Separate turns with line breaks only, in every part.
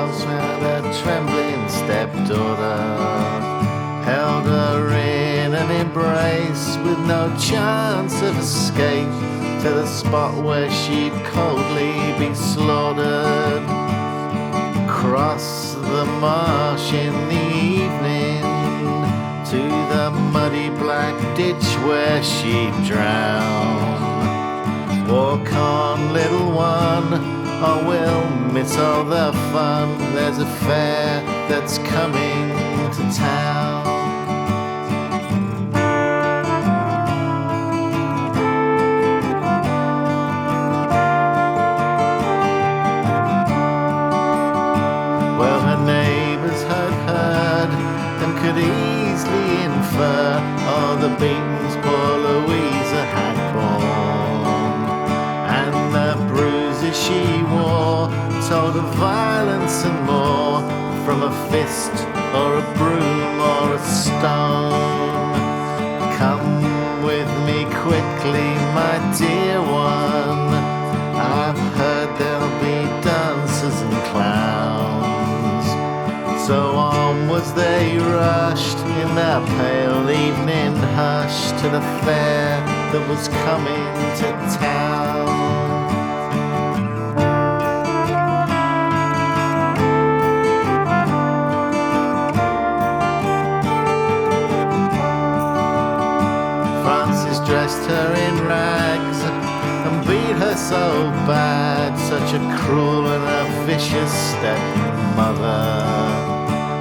close round her trembling stepdaughter, held her in an embrace with no chance of escape to the spot where she'd coldly be slaughtered. Across the marsh in the evening to the muddy black ditch where she'd drown. Walk on, little one, or we'll miss all the fun. There's a fair that's coming to town. Well, her neighbours had heard and could easily infer all the beatings poor Louisa had borne, and the bruises she wore told of violence and more from a fist or a broom or a stone. Come with me quickly, my dear one, I've heard there'll be dancers and clowns. So onwards they rushed in their pale evening hush to the fair that was coming to town. Francis dressed her in rags and beat her so bad, such a cruel and a vicious stepmother.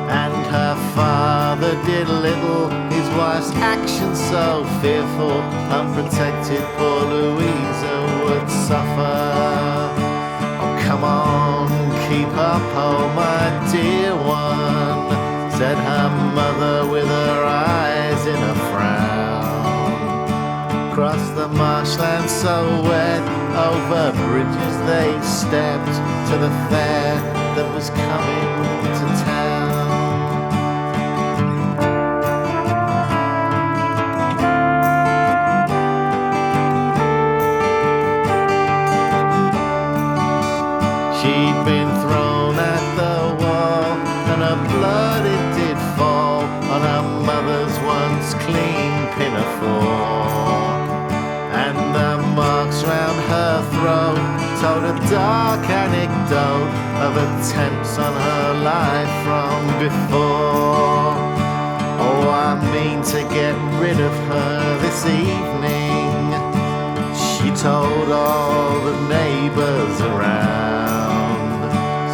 And her father did little, his wife's actions so fearful, unprotected poor Louisa would suffer. Oh, come on, keep up, oh my dear one, said her mother with her eyes in a frown. Across the marshland so wet, over bridges they stepped to the fair that was coming to town. She'd been thrown at the wall, and her blood it did fall on her mother's once clean pinafore. And the marks round her throat told a dark anecdote of attempts on her life from before. Oh, I mean to get rid of her this evening, she told all the neighbours around.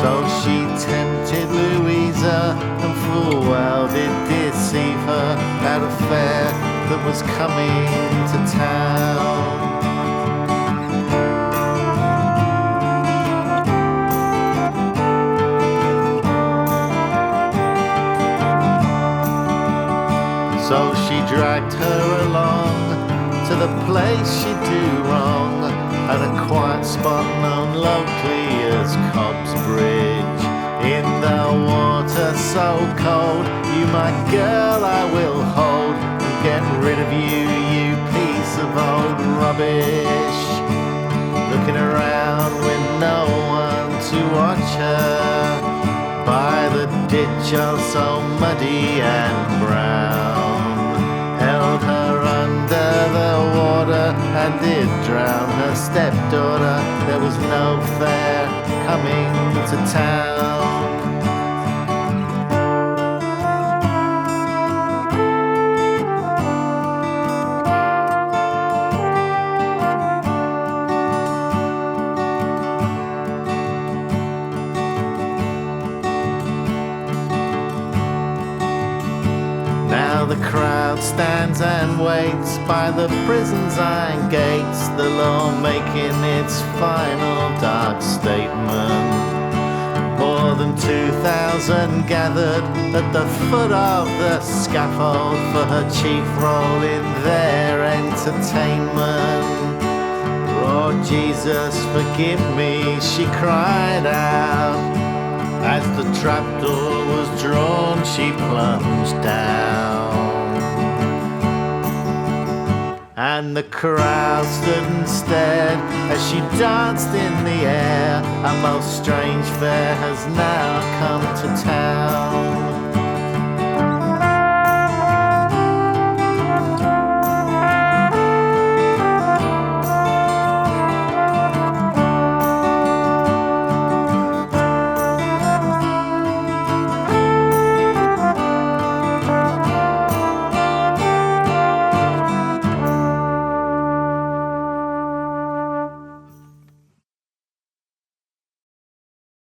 So she tempted Louisa and full well did deceive her at a fair that was coming to town. So she dragged her along to the place she'd do wrong, at a quiet spot known locally as Cobb's Bridge. In the water so cold, you my girl I will hold, and get rid of you, you piece of old rubbish. Looking around with no one to watch her, by the ditch all so muddy and brown, held her under the water and did drown her stepdaughter. There was no fair coming to town. Now the crowd stands and waits by the prison's iron gates, the law making its final dark statement. More than 2,000 gathered at the foot of the scaffold for her chief role in their entertainment. Oh Jesus, forgive me, she cried out. As the trapdoor was drawn, she plunged down. And the crowd stood and stared as she danced in the air. A most strange fair has now come to town.